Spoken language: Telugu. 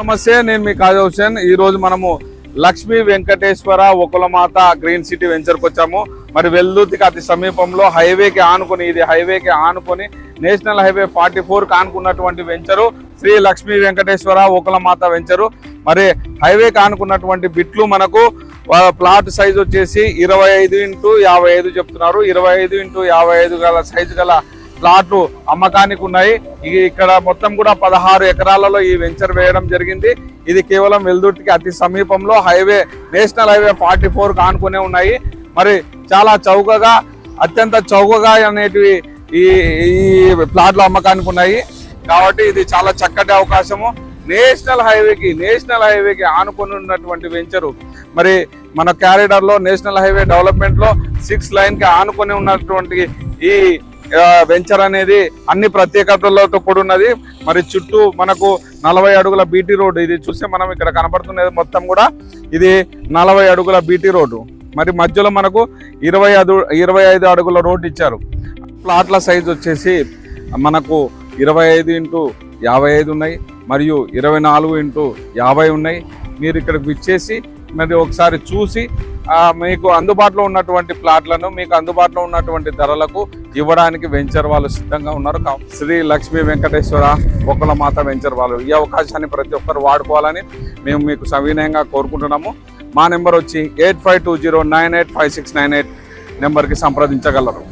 నమస్తే, నేను మీ కాజా హుసేన్. ఈ రోజు మనము లక్ష్మీ వెంకటేశ్వర ఒకులమాత గ్రీన్ సిటీ వెంచర్కి వచ్చాము. మరి వెల్దుర్తికి అతి సమీపంలో హైవేకి ఆనుకొని, ఇది హైవేకి ఆనుకొని నేషనల్ హైవే 44కి ఆనుకున్నటువంటి వెంచరు శ్రీ లక్ష్మీ వెంకటేశ్వర ఒకులమాత వెంచరు. మరి హైవేకి ఆనుకున్నటువంటి బిట్లు మనకు ప్లాట్ సైజ్ వచ్చేసి 25x55 చెప్తున్నారు. 25x55 గల సైజు గల ప్లాట్లు అమ్మకానికి ఉన్నాయి. ఇక్కడ మొత్తం కూడా 16 ఎకరాలలో ఈ వెంచర్ వేయడం జరిగింది. ఇది కేవలం వెల్దుర్తికి అతి సమీపంలో నేషనల్ హైవే 44కి ఆనుకునే ఉన్నాయి. మరి చాలా చౌకగా, అత్యంత చౌకగా అనేటివి ఈ ప్లాట్లు అమ్మకానికి ఉన్నాయి. కాబట్టి ఇది చాలా చక్కటి అవకాశము. నేషనల్ హైవేకి ఆనుకొని ఉన్నటువంటి వెంచరు. మరి మన క్యారిడార్ లో నేషనల్ హైవే డెవలప్మెంట్ లో 6 లైన్ కి ఆనుకొని ఉన్నటువంటి ఈ వెంచర్ అనేది అన్ని ప్రత్యేకతలతో కూడున్నది. మరి చుట్టూ మనకు 40 అడుగుల బీటీ రోడ్డు. ఇది చూస్తే మనం ఇక్కడ కనబడుతున్నది మొత్తం కూడా ఇది 40 అడుగుల బీటీ రోడ్డు. మరి మధ్యలో మనకు 25 అడుగుల రోడ్డు ఇచ్చారు. ప్లాట్ల సైజ్ వచ్చేసి మనకు 25x55 ఉన్నాయి, మరియు 24x50 ఉన్నాయి. మీరు ఇక్కడికి విచ్చేసి మరి ఒకసారి చూసి మీకు అందుబాటులో ఉన్నటువంటి ప్లాట్లను మీకు అందుబాటులో ఉన్నటువంటి ధరలకు ఇవ్వడానికి వెంచర్ వాళ్ళు సిద్ధంగా ఉన్నారు. శ్రీ లక్ష్మీ వెంకటేశ్వర ఒకులమాత వెంచర్ వాళ్ళు ఈ అవకాశాన్ని ప్రతి ఒక్కరు వాడుకోవాలని మేము మీకు సవినయంగా కోరుకుంటున్నాము. మా నెంబర్ వచ్చి 8520985698 నెంబర్కి సంప్రదించగలరు.